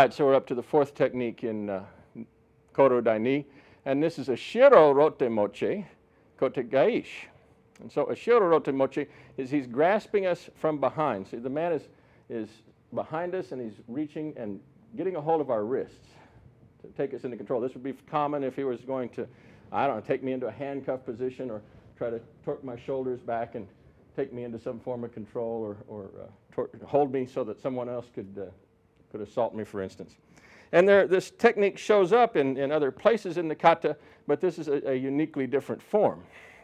right, so we're up to the fourth technique in Koryu Dai Ni, and this is Ushiro Waza Ryote Gaeshi. And so Ushiro Waza Mochi is he's grasping us from behind. See, the man is behind us and he's reaching and getting a hold of our wrists to take us into control. This would be common if he was going to, I don't know, take me into a handcuff position or try to torque my shoulders back and take me into some form of control or hold me so that someone else could assault me, for instance. And this technique shows up in other places in the kata, but this is a uniquely different form.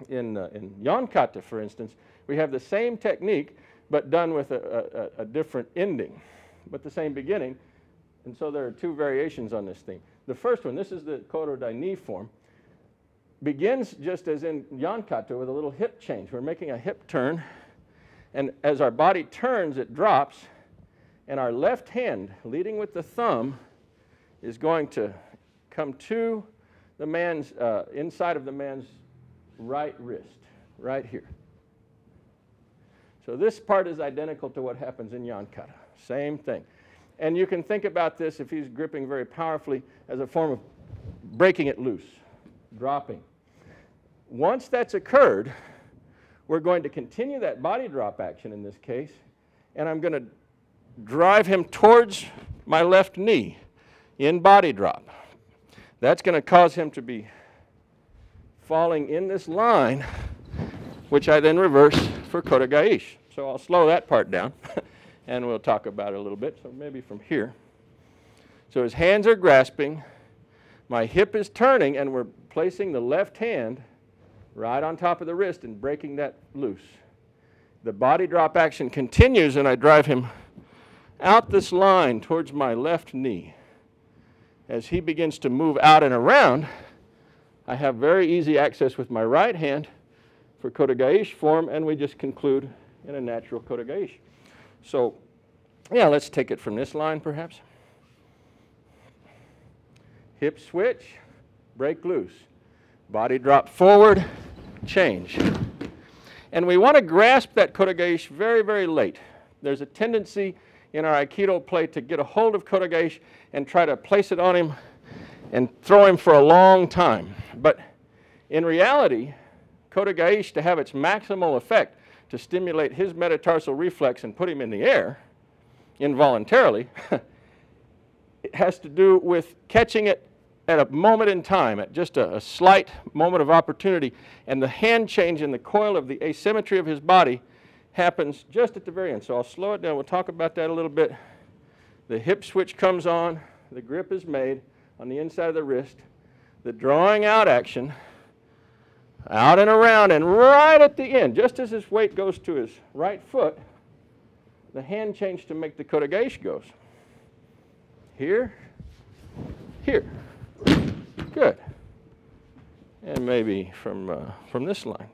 In yon kata, for instance, we have the same technique, but done with a different ending, but the same beginning. And so there are two variations on this thing. The first one, this is the Koryu Dai Ni form, begins just as in yon kata with a little hip change. We're making a hip turn, and as our body turns, it drops, and our left hand, leading with the thumb, is going to come to the man's, inside of the man's right wrist, right here. So this part is identical to what happens in yon kata. Same thing. And you can think about this, if he's gripping very powerfully, as a form of breaking it loose, dropping. Once that's occurred, we're going to continue that body drop action in this case, and I'm going to drive him towards my left knee in body drop. That's going to cause him to be falling in this line, which I then reverse for Koto Gaeshi. So I'll slow that part down, and we'll talk about it a little bit. So maybe from here. So his hands are grasping, my hip is turning, and we're placing the left hand right on top of the wrist and breaking that loose. The body drop action continues, and I drive him out this line towards my left knee. As he begins to move out and around, I have very easy access with my right hand for Koto Gaeshi form, and we just conclude in a natural Koto Gaeshi. So, yeah, let's take it from this line, perhaps. Hip switch, break loose. Body drop forward, change. And we want to grasp that Koto Gaeshi very, very late. There's a tendency in our Aikido play to get a hold of Koto Gaeshi and try to place it on him and throw him for a long time. But in reality, Koto Gaeshi, to have its maximal effect, to stimulate his metatarsal reflex and put him in the air involuntarily, it has to do with catching it at a moment in time, at just a slight moment of opportunity, and the hand change in the coil of the asymmetry of his body happens just at the very end. So I'll slow it down. We'll talk about that a little bit. The hip switch comes on. The grip is made on the inside of the wrist. The drawing out action, out and around, and right at the end, just as his weight goes to his right foot, the hand change to make the Koto Gaeshi goes. Here, here. Good. And maybe from this line.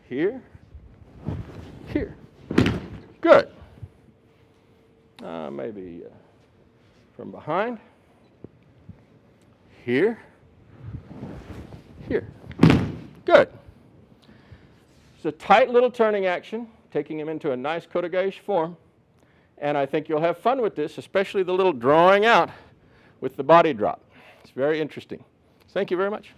Here, here. Good. Maybe from behind. Here, here. Good. It's a tight little turning action, taking him into a nice Koto Gaeshi form. And I think you'll have fun with this, especially the little drawing out with the body drop. It's very interesting. Thank you very much.